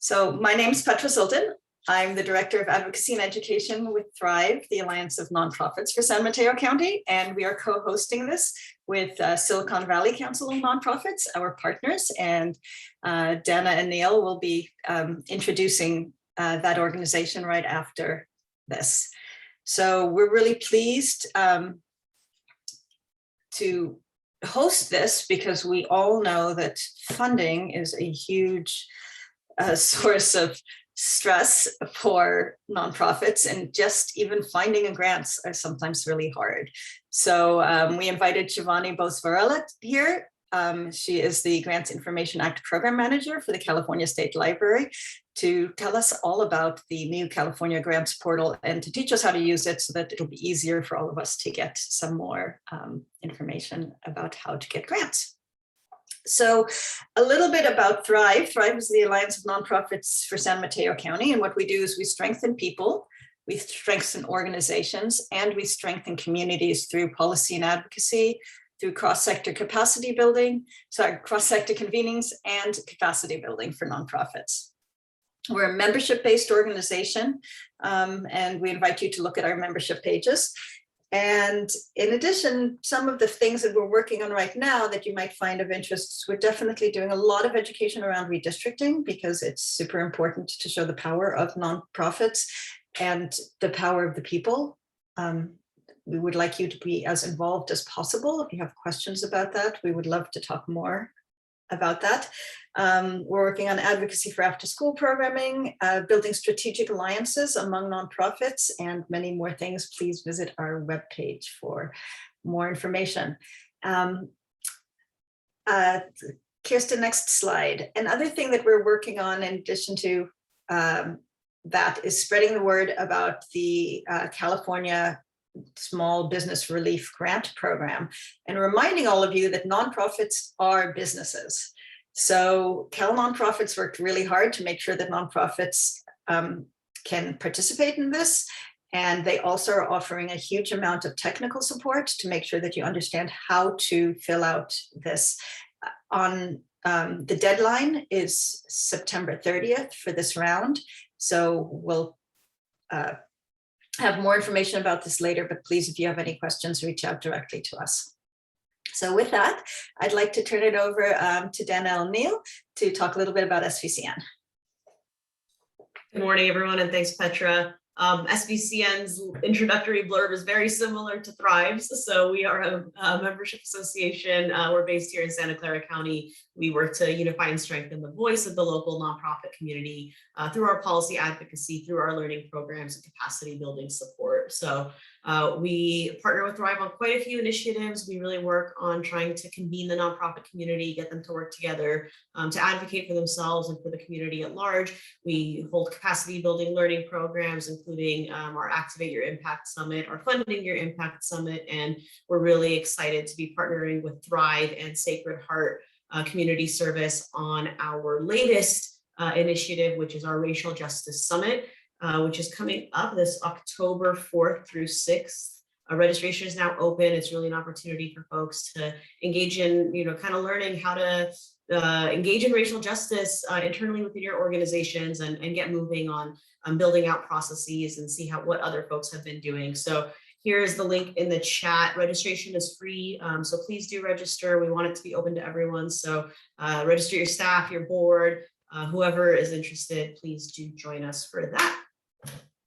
So my name is Petra Sultan. I'm the Director of Advocacy and Education with Thrive, the Alliance of Nonprofits for San Mateo County, and we are co-hosting this with Silicon Valley Council of Nonprofits, our partners, and Dana and Neil will be introducing that organization right after this. So we're really pleased to host this because we all know that funding is a huge source of stress for nonprofits, and just even finding grants are sometimes really hard. So we invited Shivani Bose-Varela here. She is the Grants Information Act Program Manager for the California State Library to tell us all about the new California Grants Portal and to teach us how to use it so that it'll be easier for all of us to get some more information about how to get grants. So a little bit about Thrive. Thrive is the Alliance of Nonprofits for San Mateo County. And what we do is we strengthen people, we strengthen organizations, and we strengthen communities through policy and advocacy, through cross-sector capacity building, cross-sector convenings and capacity building for nonprofits. We're a membership-based organization, and we invite you to look at our membership pages. And in addition, some of the things that we're working on right now that you might find of interest, we're definitely doing a lot of education around redistricting because it's super important to show the power of nonprofits and the power of the people. We would like you to be as involved as possible. If you have questions about that, we would love to talk more about that. We're working on advocacy for after-school programming, building strategic alliances among nonprofits, and many more things. Please visit our webpage for more information. Kirsten, next slide. Another thing that we're working on in addition to that is spreading the word about the California Small Business Relief Grant Program and reminding all of you that nonprofits are businesses. So Cal Nonprofits worked really hard to make sure that nonprofits can participate in this. And they also are offering a huge amount of technical support to make sure that you understand how to fill out this. The deadline is September 30th for this round. So we'll have more information about this later, but please, if you have any questions, reach out directly to us. So with that, I'd like to turn it over to Dana Neil to talk a little bit about SVCN. Good morning, everyone, and thanks, Petra. SVCN's introductory blurb is very similar to Thrive's. So we are a membership association. We're based here in Santa Clara County. We work to unify and strengthen the voice of the local nonprofit community through our policy advocacy, through our learning programs and capacity building support. So we partner with Thrive on quite a few initiatives. We really work on trying to convene the nonprofit community, get them to work together, to advocate for themselves and for the community at large. We hold capacity building learning programs, including our Activate Your Impact Summit, our Funding Your Impact Summit, and we're really excited to be partnering with Thrive and Sacred Heart Community Service on our latest initiative, which is our Racial Justice Summit, which is coming up this October 4th through 6th. Registration is now open. It's really an opportunity for folks to engage in, kind of learning how to engage in racial justice internally within your organizations and get moving on building out processes and see what other folks have been doing. So here's the link in the chat. Registration is free, so please do register. We want it to be open to everyone. So register your staff, your board, whoever is interested, please do join us for that.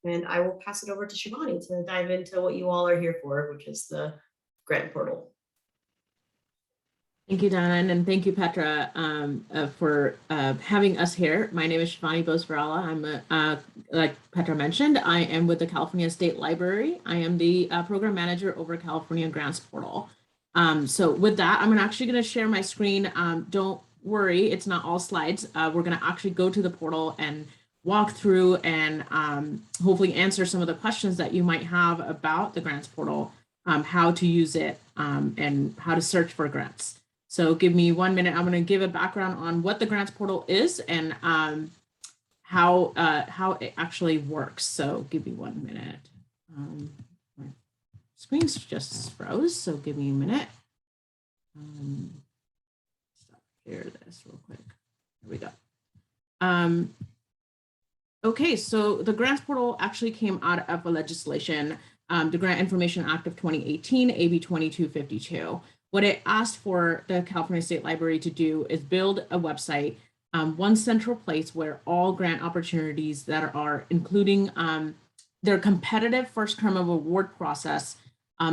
And I will pass it over to Shivani to dive into what you all are here for, which is the grant portal. Thank you, Donna, and thank you, Petra, for having us here. My name is Shivani Bose-Varela. I'm, like Petra mentioned, I am with the California State Library. I am the program manager over California Grants Portal. So with that, I'm actually going to share my screen. Don't worry, it's not all slides. We're going to actually go to the portal and walk through and hopefully answer some of the questions that you might have about the Grants Portal, how to use it, and how to search for grants. So give me 1 minute. I'm going to give a background on what the Grants Portal is and how it actually works. So give me 1 minute. My screen's just froze, so give me a minute. Stop share this real quick. There we go. Okay, so the grants portal actually came out of a legislation, the Grant Information Act of 2018, AB 2252. What it asked for the California State Library to do is build a website, one central place where all grant opportunities that are including their competitive first term of award process,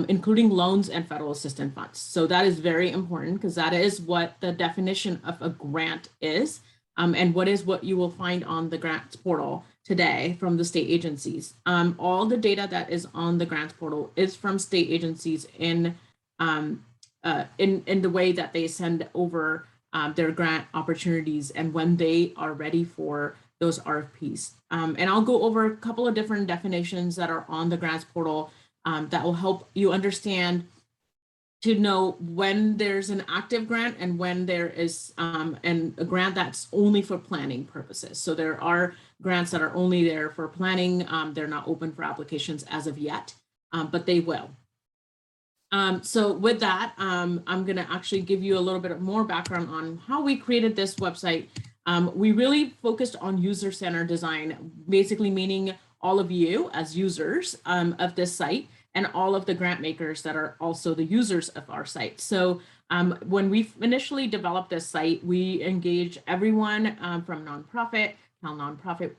including loans and federal assistance funds. So that is very important because that is what the definition of a grant is. And what you will find on the grants portal today from the state agencies. All the data that is on the grants portal is from state agencies in the way that they send over their grant opportunities and when they are ready for those RFPs. And I'll go over a couple of different definitions that are on the grants portal that will help you understand to know when there's an active grant and when there is and a grant that's only for planning purposes. So there are grants that are only there for planning. They're not open for applications as of yet, but they will. So with that, I'm going to actually give you a little bit more background on how we created this website. We really focused on user-centered design, basically meaning all of you as users of this site and all of the grant makers that are also the users of our site. So when we initially developed this site, we engaged everyone from nonprofit. Cal Nonprofit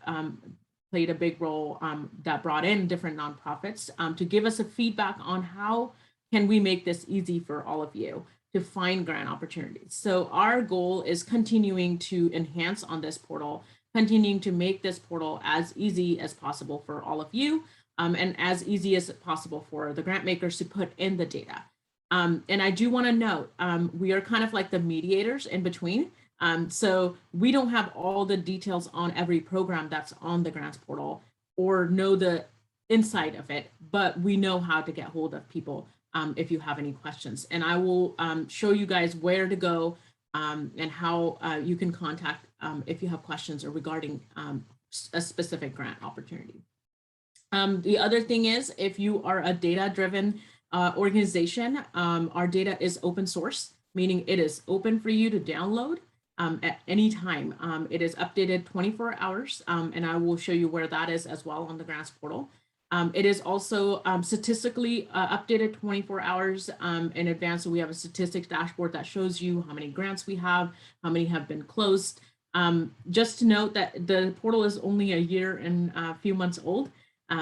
played a big role that brought in different nonprofits to give us a feedback on how can we make this easy for all of you to find grant opportunities. So our goal is continuing to enhance on this portal, continuing to make this portal as easy as possible for all of you, and as easy as possible for the grant makers to put in the data. And I do want to note, we are kind of like the mediators in between. So we don't have all the details on every program that's on the grants portal or know the inside of it, but we know how to get hold of people if you have any questions. And I will show you guys where to go and how you can contact if you have questions or regarding a specific grant opportunity. The other thing is, if you are a data-driven organization, our data is open source, meaning it is open for you to download at any time. It is updated 24 hours, and I will show you where that is as well on the grants portal. It is also statistically updated 24 hours in advance. So we have a statistics dashboard that shows you how many grants we have, how many have been closed. Just to note that the portal is only a year and a few months old.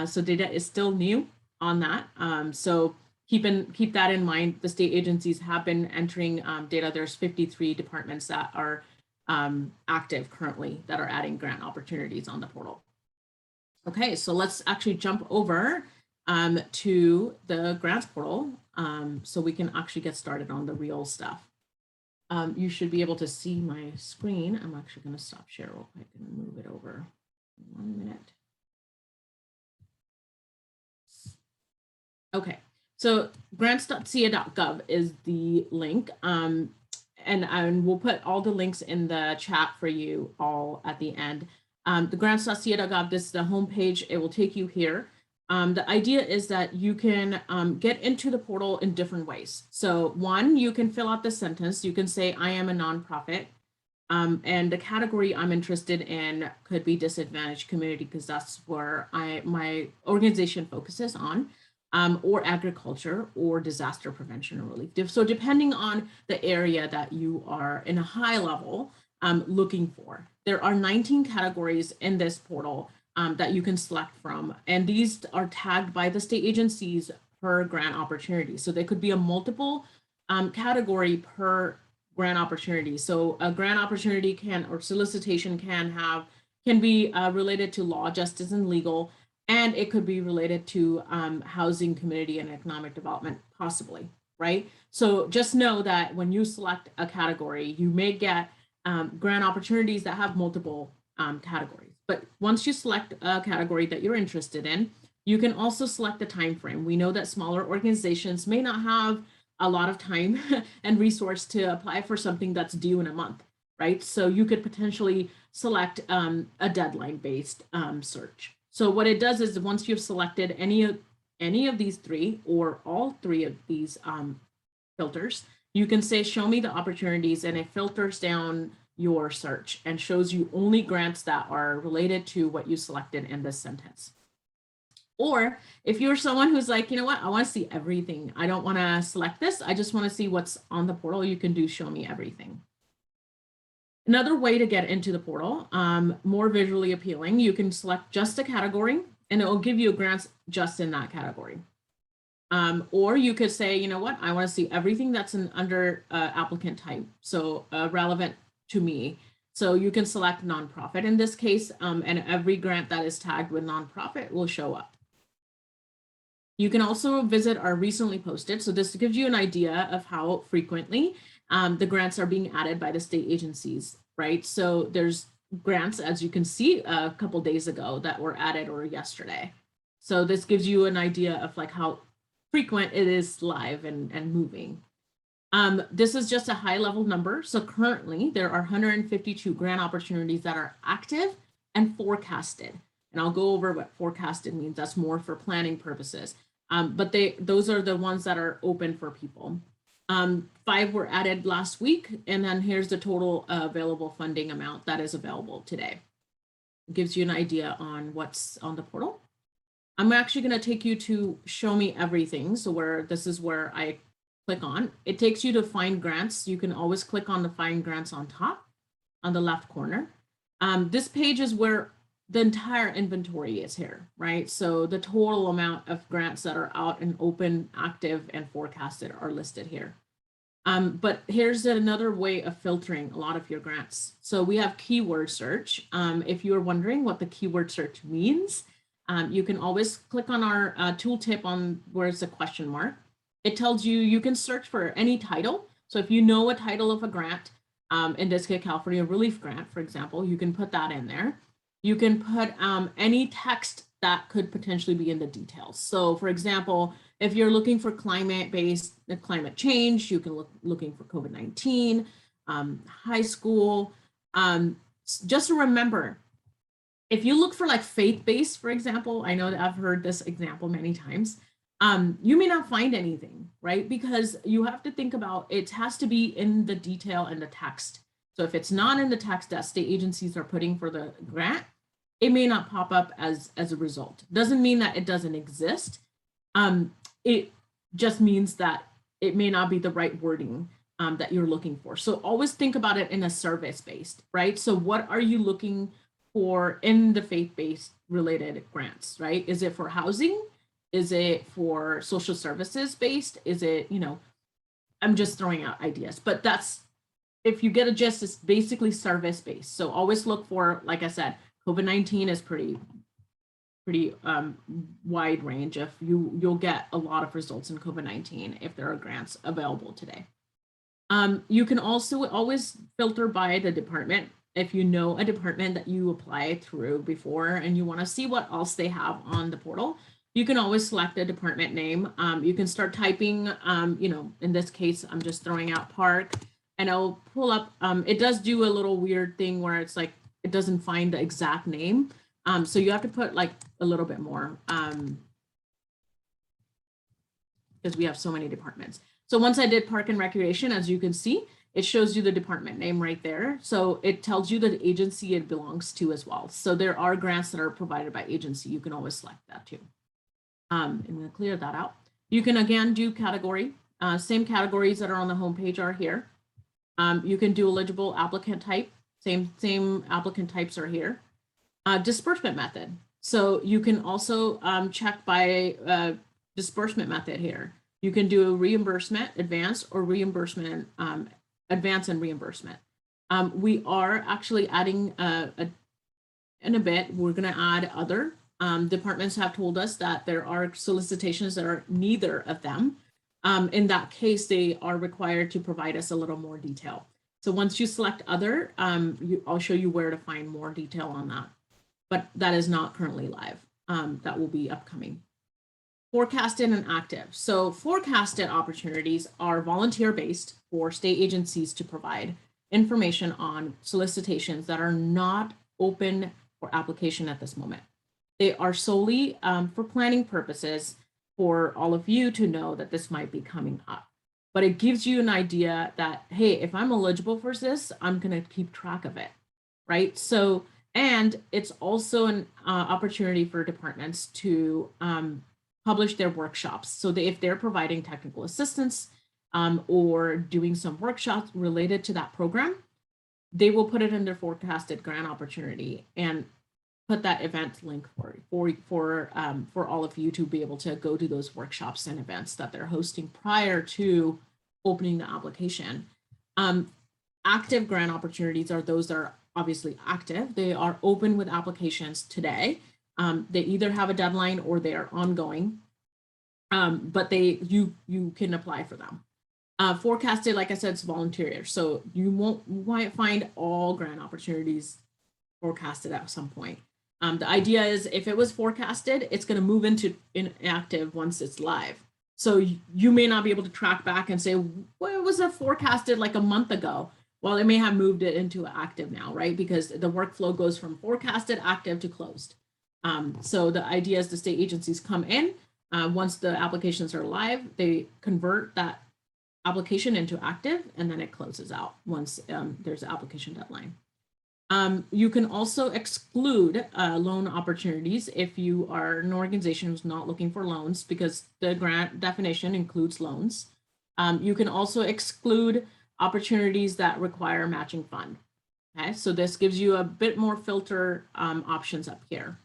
So data is still new on that. So keep that in mind. The state agencies have been entering data. There's 53 departments that are active currently that are adding grant opportunities on the portal. Okay, so let's actually jump over to the grants portal so we can actually get started on the real stuff. You should be able to see my screen. I'm actually going to stop share real quick and move it over. 1 minute. Okay, so grants.ca.gov is the link. And we'll put all the links in the chat for you all at the end. The grants.ca.gov, this is the homepage. It will take you here. The idea is that you can get into the portal in different ways. So one, you can fill out the sentence. You can say, I am a nonprofit. And the category I'm interested in could be disadvantaged community because that's where my organization focuses on, or agriculture or disaster prevention or relief. So depending on the area that you are in a high level looking for. There are 19 categories in this portal that you can select from, and these are tagged by the state agencies per grant opportunity. So there could be a multiple category per grant opportunity. So a grant opportunity or solicitation can be related to law, justice, and legal, and it could be related to housing, community, and economic development, possibly, right? So just know that when you select a category, you may get grant opportunities that have multiple categories. But once you select a category that you're interested in, you can also select the time frame. We know that smaller organizations may not have a lot of time and resource to apply for something that's due in a month, right? So you could potentially select a deadline-based search. So what it does is once you've selected any of these three or all three of these filters, you can say, show me the opportunities, and it filters down your search and shows you only grants that are related to what you selected in this sentence. Or if you're someone who's like, you know what, I want to see everything. I don't want to select this. I just want to see what's on the portal. You can do show me everything. Another way to get into the portal, more visually appealing, you can select just a category and it will give you grants just in that category. Or you could say, you know what, I want to see everything that's under applicant type, so relevant to me. So you can select nonprofit in this case, and every grant that is tagged with nonprofit will show up. You can also visit our recently posted. So this gives you an idea of how frequently the grants are being added by the state agencies, right? So there's grants, as you can see, a couple days ago that were added or yesterday. So this gives you an idea of like how frequent it is live and moving. This is just a high level number. So currently there are 152 grant opportunities that are active and forecasted. And I'll go over what forecasted means. That's more for planning purposes. But those are the ones that are open for people. 5 were added last week. And then here's the total available funding amount that is available today. It gives you an idea on what's on the portal. I'm actually going to take you to show me everything. So this is where I click on. It takes you to find grants. You can always click on the find grants on top on the left corner. This page is where the entire inventory is here, right? So the total amount of grants that are out and open, active, and forecasted are listed here. But here's another way of filtering a lot of your grants. So we have keyword search. If you're wondering what the keyword search means, you can always click on our tooltip on where it's a question mark. It tells you you can search for any title. So if you know a title of a grant, in this case, California Relief Grant, for example, you can put that in there. You can put any text that could potentially be in the details. So for example, if you're looking for climate-based climate change, you can looking for COVID-19, high school. Just to remember, if you look for like faith-based, for example, I know that I've heard this example many times, you may not find anything, right? Because you have to think about, it has to be in the detail and the text. So if it's not in the text that state agencies are putting for the grant, it may not pop up as a result. Doesn't mean that it doesn't exist. It just means that it may not be the right wording that you're looking for. So always think about it in a service-based, right? So what are you looking for in the faith-based related grants, right? Is it for housing? Is it for social services based? Is it, you know, I'm just throwing out ideas, but that's, if you get a gist, it's basically service based. So always look for, like I said, COVID-19 is pretty wide range. If you'll get a lot of results in COVID-19 if there are grants available today. You can also always filter by the department. If you know a department that you applied through before and you want to see what else they have on the portal, you can always select a department name. You can start typing, you know, in this case, I'm just throwing out park and I'll pull up. It does do a little weird thing where it's like, it doesn't find the exact name. So you have to put like a little bit more because we have so many departments. So once I did park and recreation, as you can see, it shows you the department name right there. So it tells you the agency it belongs to as well. So there are grants that are provided by agency. You can always select that too. I'm going to clear that out. You can again do category. Same categories that are on the homepage are here. You can do eligible applicant type. Same applicant types are here. Disbursement method. So you can also check by disbursement method here. You can do a reimbursement, advance, or reimbursement, advance and reimbursement. We are actually adding in a bit, we're going to add other. Departments have told us that there are solicitations that are neither of them. In that case, they are required to provide us a little more detail. So once you select other, I'll show you where to find more detail on that. But that is not currently live. That will be upcoming. Forecasted and active. So forecasted opportunities are volunteer-based for state agencies to provide information on solicitations that are not open for application at this moment. They are solely for planning purposes for all of you to know that this might be coming up. but it gives you an idea that, hey, if I'm eligible for this, I'm going to keep track of it, right? So, and it's also an opportunity for departments to publish their workshops. So if they're providing technical assistance or doing some workshops related to that program, they will put it in their forecasted grant opportunity and put that event link for all of you to be able to go to those workshops and events that they're hosting prior to opening the application. Active grant opportunities are those that are obviously active. They are open with applications today. They either have a deadline or they are ongoing, but you can apply for them. Forecasted, like I said, it's voluntary, so you might find all grant opportunities forecasted at some point. The idea is if it was forecasted, it's going to move into inactive once it's live. So you may not be able to track back and say, well, it was forecasted like a month ago. Well, it may have moved it into active now, right? Because the workflow goes from forecasted, active to closed. So the idea is the state agencies come in. Once the applications are live, they convert that application into active, and then it closes out once there's an application deadline. You can also exclude loan opportunities if you are an organization who's not looking for loans, because the grant definition includes loans. You can also exclude opportunities that require matching fund. Okay, so this gives you a bit more filter options up here.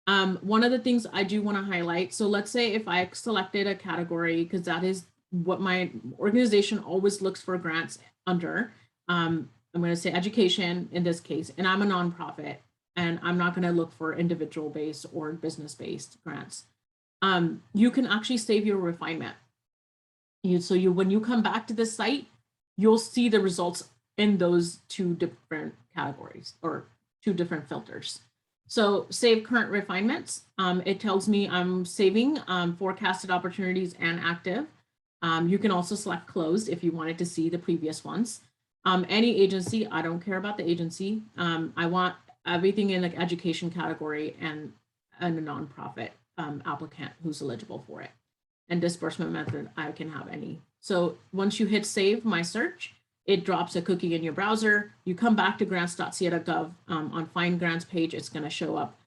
One of the things I do want to highlight, so let's say if I selected a category, because that is what my organization always looks for grants under. I'm going to say education in this case, and I'm a nonprofit, and I'm not going to look for individual-based or business-based grants. You can actually save your refinement. When you come back to this site, you'll see the results in those two different categories or two different filters. So save current refinements. It tells me I'm saving forecasted opportunities and active. You can also select closed if you wanted to see the previous ones. Any agency, I don't care about the agency. I want everything in the education category and a nonprofit applicant who's eligible for it. And disbursement method, I can have any. So once you hit save my search, it drops a cookie in your browser. You come back to grants.ca.gov on Find Grants page, it's going to show up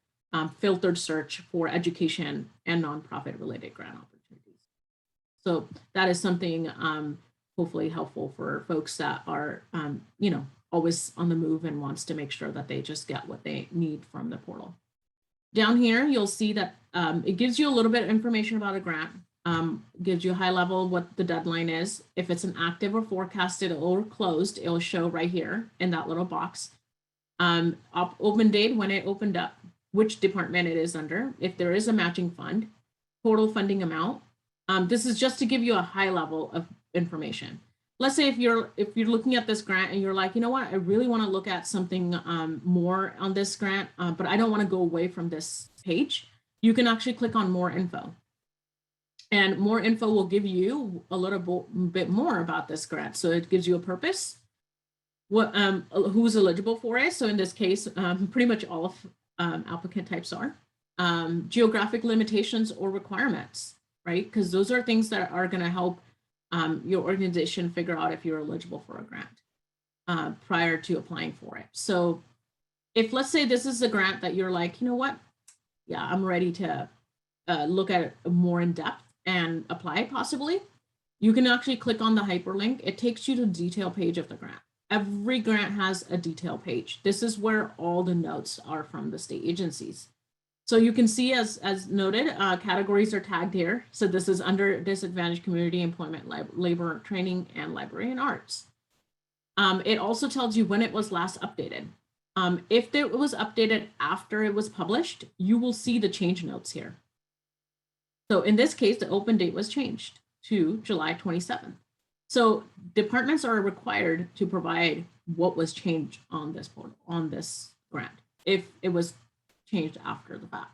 filtered search for education and nonprofit related grant opportunities. So that is something hopefully helpful for folks that are, always on the move and wants to make sure that they just get what they need from the portal. Down here, you'll see that it gives you a little bit of information about a grant. Gives you a high level what the deadline is. If it's an active or forecasted or closed, it'll show right here in that little box. Open date, when it opened up, which department it is under, if there is a matching fund, total funding amount. This is just to give you a high level of information. Let's say if you're looking at this grant and you're like, you know what, I really want to look at something more on this grant, but I don't want to go away from this page. You can actually click on more info. And more info will give you a little bit more about this grant. So it gives you a purpose, what who's eligible for it. So in this case, pretty much all of applicant types are. Geographic limitations or requirements, right? Because those are things that are going to help your organization figure out if you're eligible for a grant prior to applying for it. So if let's say this is a grant that you're like, you know what, yeah, I'm ready to look at it more in depth and apply possibly, you can actually click on the hyperlink. It takes you to the detail page of the grant. Every grant has a detail page. This is where all the notes are from the state agencies. So you can see as noted, categories are tagged here. So this is under disadvantaged community employment, labor training, and library and arts. It also tells you when it was last updated. If it was updated after it was published, you will see the change notes here. So in this case, the open date was changed to July 27th. So departments are required to provide what was changed on this portal, on this grant, if it was changed after the fact.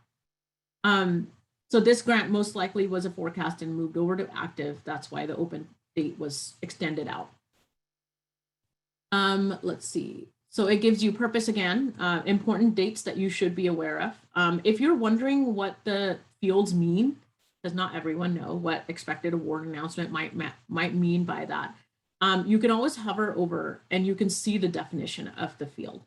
So this grant most likely was a forecast and moved over to active. That's why the open date was extended out. Let's see. So it gives you purpose again, important dates that you should be aware of. If you're wondering what the fields mean, does not everyone know what expected award announcement might mean by that. You can always hover over and you can see the definition of the field.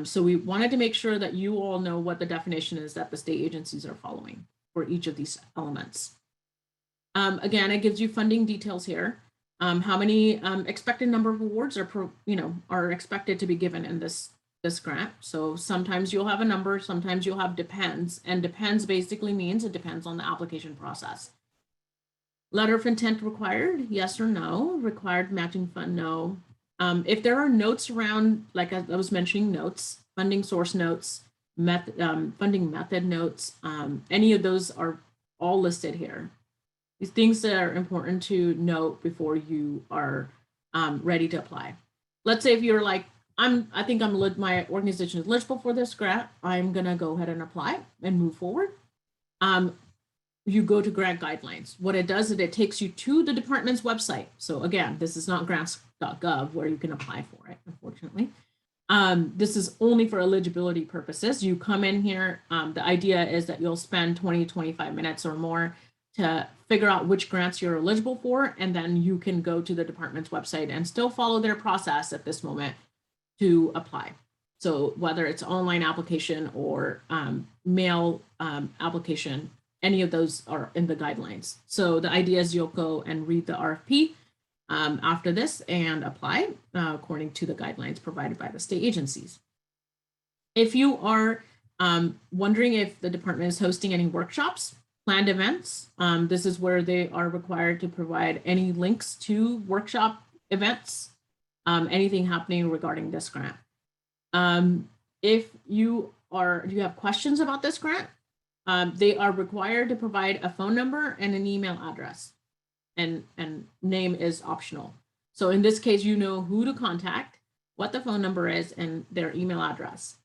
So we wanted to make sure that you all know what the definition is that the state agencies are following for each of these elements. Again, it gives you funding details here. How many expected number of awards are expected to be given in this grant. So sometimes you'll have a number, sometimes you'll have depends, and depends basically means it depends on the application process. Letter of intent required, yes or no. Required matching fund, no. If there are notes around, like I was mentioning, notes, funding source notes, funding method notes, any of those are all listed here. These things that are important to note before you are ready to apply. Let's say if you're like, my organization is eligible for this grant, I'm gonna go ahead and apply and move forward. You go to grant guidelines. What it does is it takes you to the department's website. So again, this is not grants.gov where you can apply for it, unfortunately. This is only for eligibility purposes. You come in here, the idea is that you'll spend 20, 25 minutes or more to figure out which grants you're eligible for, and then you can go to the department's website and still follow their process at this moment to apply. So whether it's online application or mail application, any of those are in the guidelines. So the idea is you'll go and read the RFP after this and apply according to the guidelines provided by the state agencies. If you are wondering if the department is hosting any workshops, planned events, this is where they are required to provide any links to workshop events, anything happening regarding this grant. If you have questions about this grant, they are required to provide a phone number and an email address, and name is optional. So in this case, you know who to contact, what the phone number is, and their email address.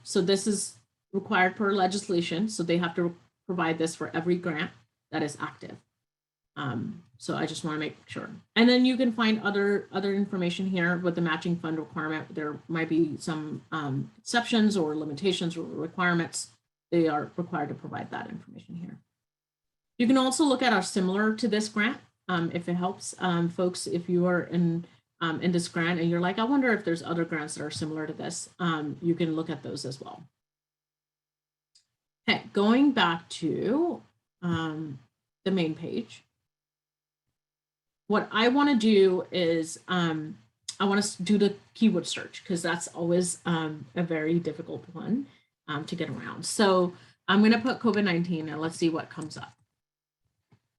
So this is required per legislation. So they have to provide this for every grant that is active. So I just want to make sure. And then you can find other information here with the matching fund requirement. There might be some exceptions or limitations or requirements. They are required to provide that information here. You can also look at our similar to this grant, if it helps folks. If you are in this grant and you're like, I wonder if there's other grants that are similar to this, you can look at those as well. Okay, going back to the main page. What I want to do is I want to do the keyword search because that's always a very difficult one to get around. So I'm going to put COVID-19 and let's see what comes up.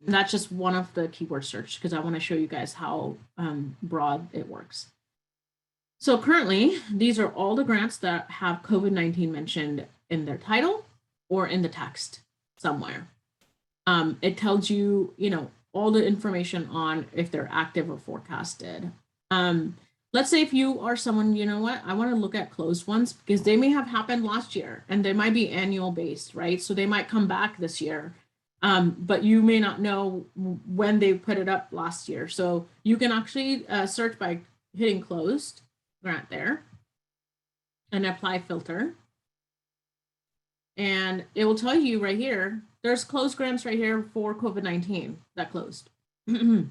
And that's just one of the keyword search because I want to show you guys how broad it works. So currently, these are all the grants that have COVID-19 mentioned in their title or in the text somewhere. It tells you, all the information on if they're active or forecasted. Let's say if you are someone, you know what, I want to look at closed ones because they may have happened last year and they might be annual based, right? So they might come back this year, but you may not know when they put it up last year. So you can actually search by hitting closed grant there and apply filter. And it will tell you right here, there's closed grants right here for COVID-19 that closed. So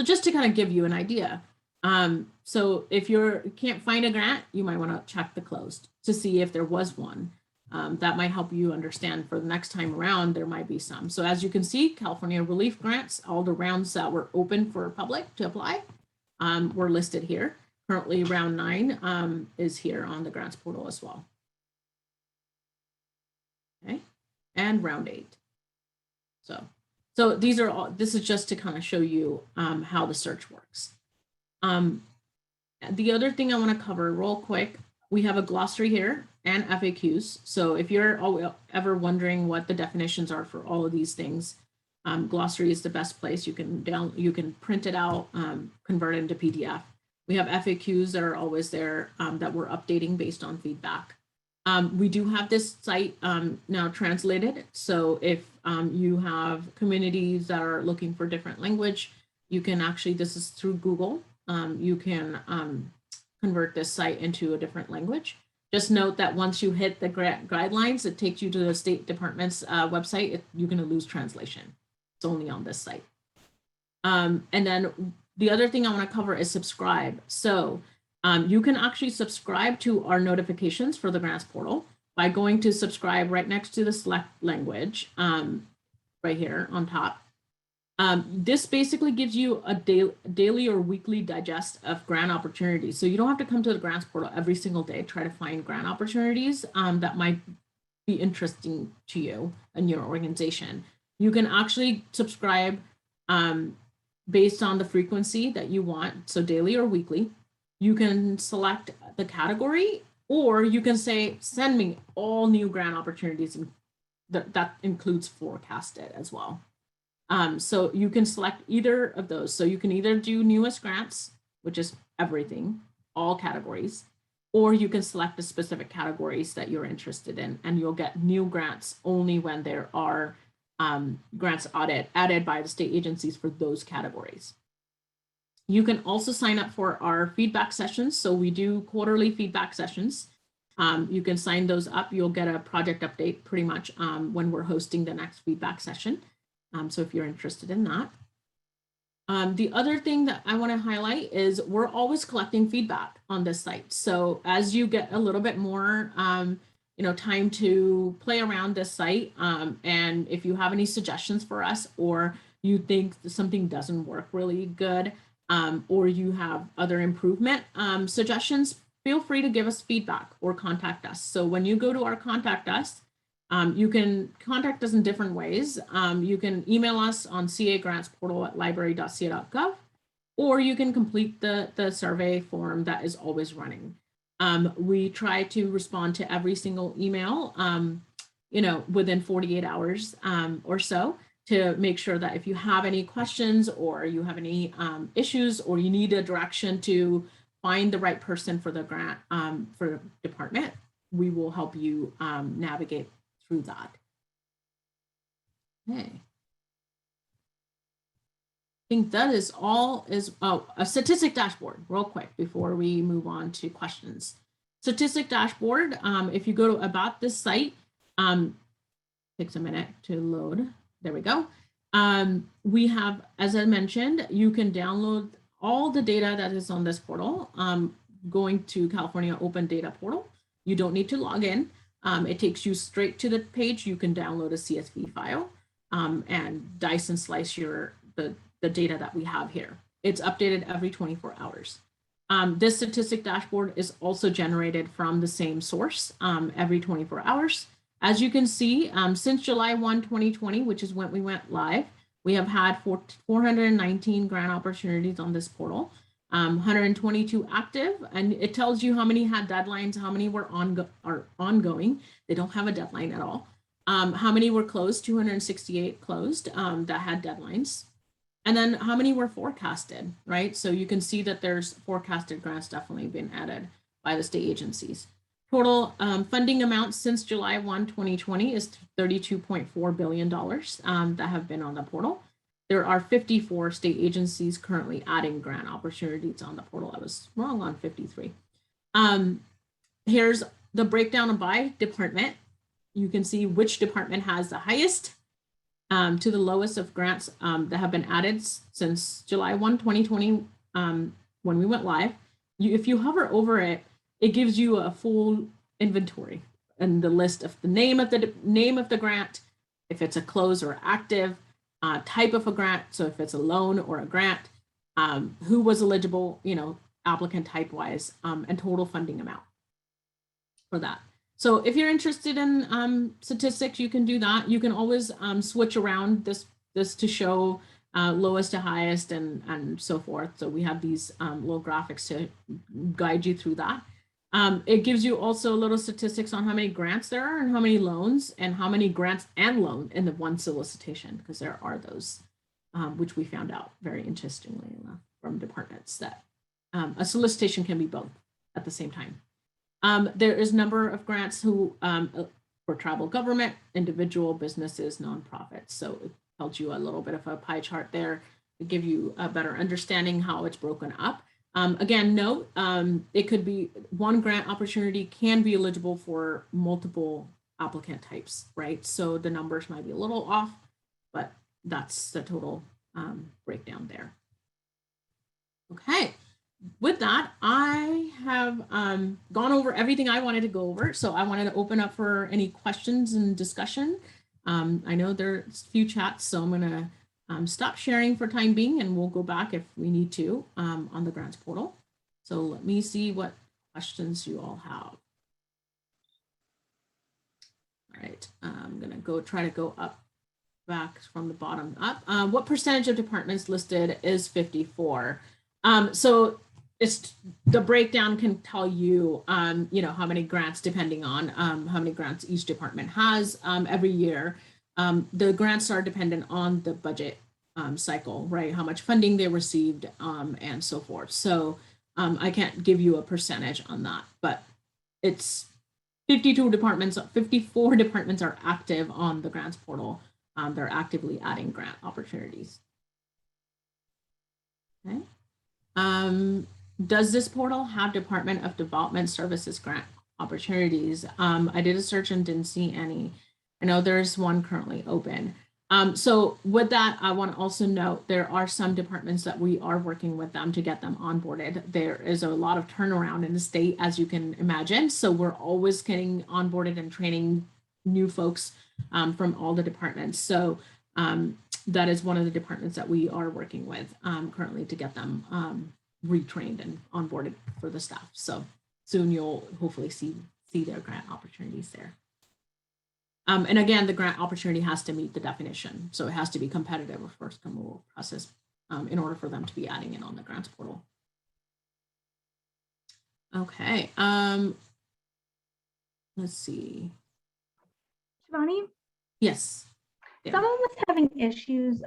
just to kind of give you an idea. So if you can't find a grant, you might want to check the closed to see if there was one. That might help you understand for the next time around, there might be some. So as you can see, California relief grants, all the rounds that were open for public to apply were listed here. Currently round 9 is here on the grants portal as well. Okay, and round 8. So these are all, this is just to kind of show you how the search works. The other thing I want to cover real quick, we have a glossary here and FAQs. So if you're ever wondering what the definitions are for all of these things, glossary is the best place. You can print it out, convert it into PDF. We have FAQs that are always there that we're updating based on feedback. We do have this site now translated. So if you have communities that are looking for different language, you can actually, this is through Google, you can convert this site into a different language. Just note that once you hit the guidelines, it takes you to the State Department's website. You're going to lose translation. It's only on this site. And then the other thing I want to cover is subscribe. So you can actually subscribe to our notifications for the grants portal by going to subscribe right next to the select language right here on top. This basically gives you a daily or weekly digest of grant opportunities. So you don't have to come to the grants portal every single day, try to find grant opportunities that might be interesting to you and your organization. You can actually subscribe based on the frequency that you want, so daily or weekly. You can select the category, or you can say, send me all new grant opportunities, and that includes forecasted as well. So you can select either of those. So you can either do newest grants, which is everything, all categories, or you can select the specific categories that you're interested in, and you'll get new grants only when there are grants added by the state agencies for those categories. You can also sign up for our feedback sessions. So we do quarterly feedback sessions. You can sign those up. You'll get a project update pretty much when we're hosting the next feedback session. So if you're interested in that. The other thing that I want to highlight is we're always collecting feedback on this site. So as you get a little bit more time to play around this site, and if you have any suggestions for us, or you think something doesn't work really good, or you have other improvement suggestions, feel free to give us feedback or contact us. So when you go to our contact us, you can contact us in different ways. You can email us on cagrantsportal@library.ca.gov, or you can complete the survey form that is always running. We try to respond to every single email, within 48 hours or so, to make sure that if you have any questions or you have any issues, or you need a direction to find the right person for the grant for the department, we will help you navigate through that. Okay. I think that is all. A statistic dashboard real quick before we move on to questions. Statistic dashboard, if you go to about this site, takes a minute to load. There we go. We have, as I mentioned, you can download all the data that is on this portal, going to California Open Data Portal. You don't need to log in. It takes you straight to the page. You can download a CSV file and dice and slice the data that we have here. It's updated every 24 hours. This statistic dashboard is also generated from the same source every 24 hours. As you can see, since July 1, 2020, which is when we went live, we have had 419 grant opportunities on this portal, 122 active, and it tells you how many had deadlines, how many were ongoing. They don't have a deadline at all. How many were closed, 268 closed that had deadlines. And then how many were forecasted, right? So you can see that there's forecasted grants definitely been added by the state agencies. Total funding amounts since July 1, 2020 is $32.4 billion that have been on the portal. There are 54 state agencies currently adding grant opportunities on the portal. I was wrong on 53. Here's the breakdown by department. You can see which department has the highest to the lowest of grants that have been added since July 1, 2020, when we went live. If you hover over it, it gives you a full inventory and the list of the name of the grant, if it's a closed or active, type of a grant. So if it's a loan or a grant, who was eligible, applicant type wise, and total funding amount for that. So if you're interested in statistics, you can do that. You can always switch around this to show lowest to highest and so forth. So we have these little graphics to guide you through that. It gives you also little statistics on how many grants there are and how many loans and how many grants and loan in the one solicitation, because there are those, which we found out very interestingly enough from departments that a solicitation can be both at the same time. There is a number of grants for tribal government, individual businesses, nonprofits. So it tells you a little bit of a pie chart there to give you a better understanding how it's broken up. Again, note, it could be one grant opportunity can be eligible for multiple applicant types, right? So the numbers might be a little off, but that's the total breakdown there. Okay, with that, I have gone over everything I wanted to go over. So I wanted to open up for any questions and discussion. I know there's a few chats, so I'm gonna stop sharing for time being, and we'll go back if we need to on the grants portal. So let me see what questions you all have. All right, I'm gonna try to go up back from the bottom up. What percentage of departments listed is 54? So it's the breakdown can tell you, you know, how many grants depending on how many grants each department has every year. The grants are dependent on the budget cycle, right? How much funding they received and so forth. So I can't give you a percentage on that, but it's 54 departments are active on the grants portal. They're actively adding grant opportunities. Okay. Does this portal have Department of Development Services grant opportunities? I did a search and didn't see any. I know there's one currently open. So with that, I want to also note there are some departments that we are working with them to get them onboarded. There is a lot of turnaround in the state, as you can imagine. So we're always getting onboarded and training new folks from all the departments. So that is one of the departments that we are working with currently to get them retrained and onboarded for the staff. So soon you'll hopefully see their grant opportunities there. And again, the grant opportunity has to meet the definition. So it has to be competitive or first come rule process in order for them to be adding it on the grants portal. Okay. Let's see. Shivani? Yes. Yeah. Someone was having issues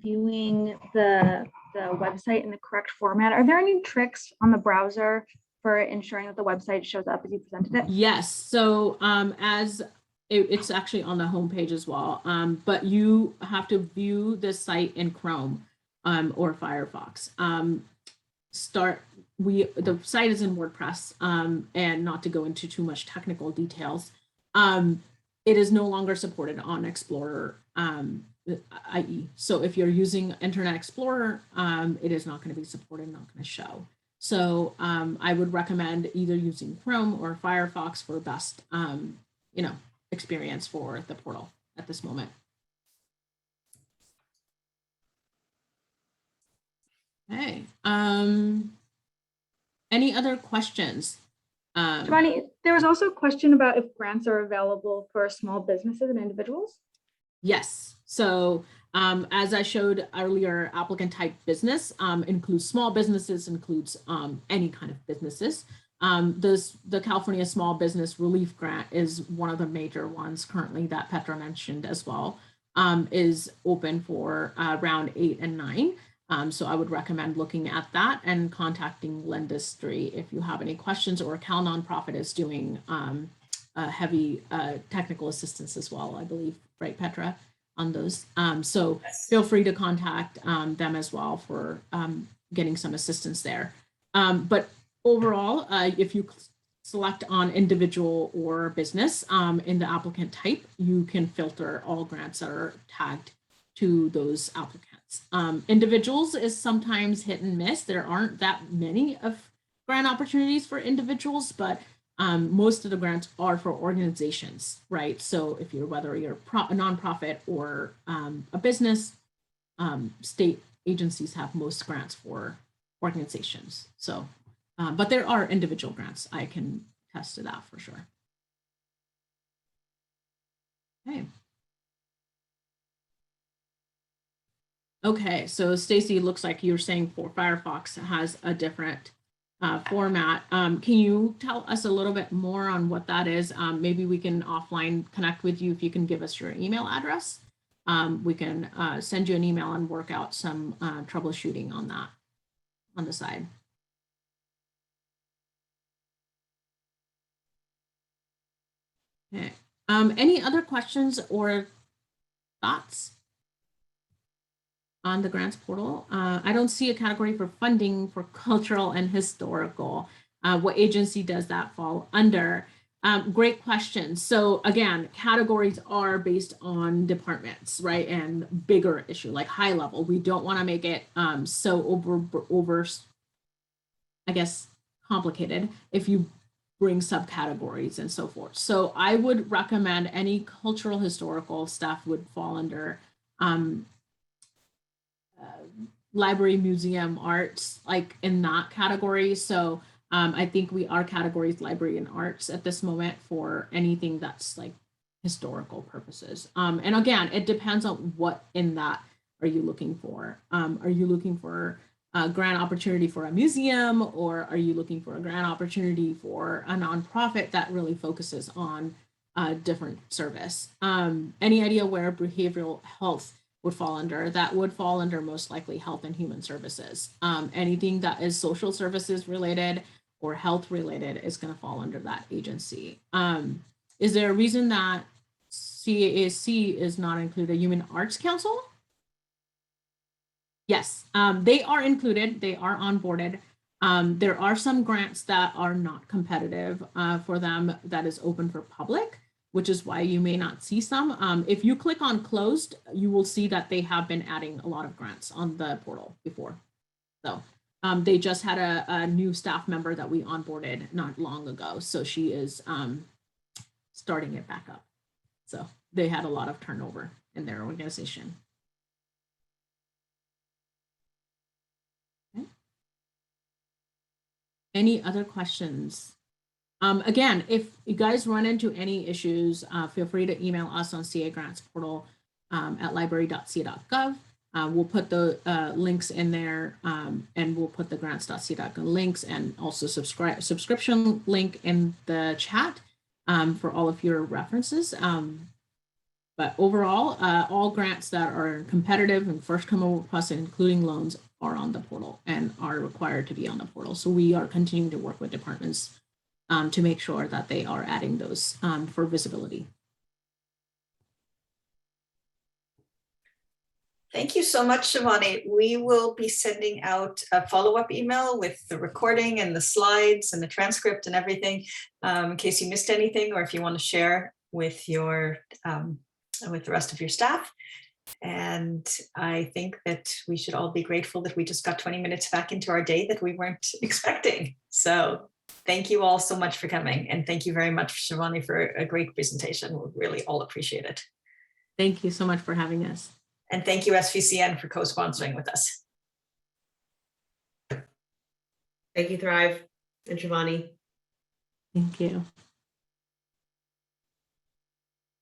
viewing the website in the correct format. Are there any tricks on the browser for ensuring that the website shows up as you presented it? Yes. So it's actually on the homepage as well, but you have to view the site in Chrome or Firefox. The site is in WordPress, and not to go into too much technical details, it is no longer supported on Explorer IE. So if you're using Internet Explorer, it is not going to be supported, not going to show. So I would recommend either using Chrome or Firefox for best, experience for the portal at this moment. Okay. Any other questions? Shivani, there was also a question about if grants are available for small businesses and individuals. Yes. So as I showed earlier, applicant type business includes small businesses, includes any kind of businesses. The California Small Business Relief Grant is one of the major ones currently that Petra mentioned as well, is open for round 8 and 9. So I would recommend looking at that and contacting Lendistry if you have any questions, or Cal Nonprofit is doing heavy technical assistance as well, I believe, right, Petra, on those. So feel free to contact them as well for getting some assistance there. But overall, if you select on individual or business in the applicant type, you can filter all grants that are tagged to those applicants. Individuals is sometimes hit and miss. There aren't that many of grant opportunities for individuals, but most of the grants are for organizations, right? So if whether you're a nonprofit or a business, state agencies have most grants for organizations. So, but there are individual grants. I can attest to that for sure. Okay. Okay, so Stacy, looks like you're saying for Firefox has a different format. Can you tell us a little bit more on what that is? Maybe we can offline connect with you if you can give us your email address. We can send you an email and work out some troubleshooting on that on the side. Okay. Any other questions or thoughts? on the grants portal. I don't see a category for funding for cultural and historical. What agency does that fall under? Great question. So again, categories are based on departments, right? And bigger issue, like high level. We don't want to make it so over, I guess, complicated if you bring subcategories and so forth. So I would recommend any cultural historical stuff would fall under library, museum, arts, like in that category. So I think we are categories library and arts at this moment for anything that's like historical purposes. And again, it depends on what in that are you looking for. Are you looking for a grant opportunity for a museum, or are you looking for a grant opportunity for a nonprofit that really focuses on a different service? Any idea where behavioral health would fall under? That would fall under most likely health and human services. Anything that is social services related or health related is going to fall under that agency. Is there a reason that CAAC is not included? Human Arts Council? Yes, they are included. They are onboarded. There are some grants that are not competitive for them that is open for public, which is why you may not see some. If you click on closed, you will see that they have been adding a lot of grants on the portal before. So they just had a new staff member that we onboarded not long ago. So she is starting it back up. So they had a lot of turnover in their organization. Okay. Any other questions? Again, if you guys run into any issues, feel free to email us on CA Grants Portal at library.ca.gov. We'll put the links in there, and we'll put the grants.ca.gov links and also subscription link in the chat for all of your references. But overall, all grants that are competitive and first come over plus, including loans, are on the portal and are required to be on the portal. So we are continuing to work with departments to make sure that they are adding those for visibility. Thank you so much, Shivani. We will be sending out a follow-up email with the recording and the slides and the transcript and everything in case you missed anything, or if you want to share with your with the rest of your staff. And I think that we should all be grateful that we just got 20 minutes back into our day that we weren't expecting. So thank you all so much for coming. And thank you very much, Shivani, for a great presentation. We really all appreciate it. Thank you so much for having us. And thank you, SVCN, for co-sponsoring with us. Thank you, Thrive and Shivani. Thank you.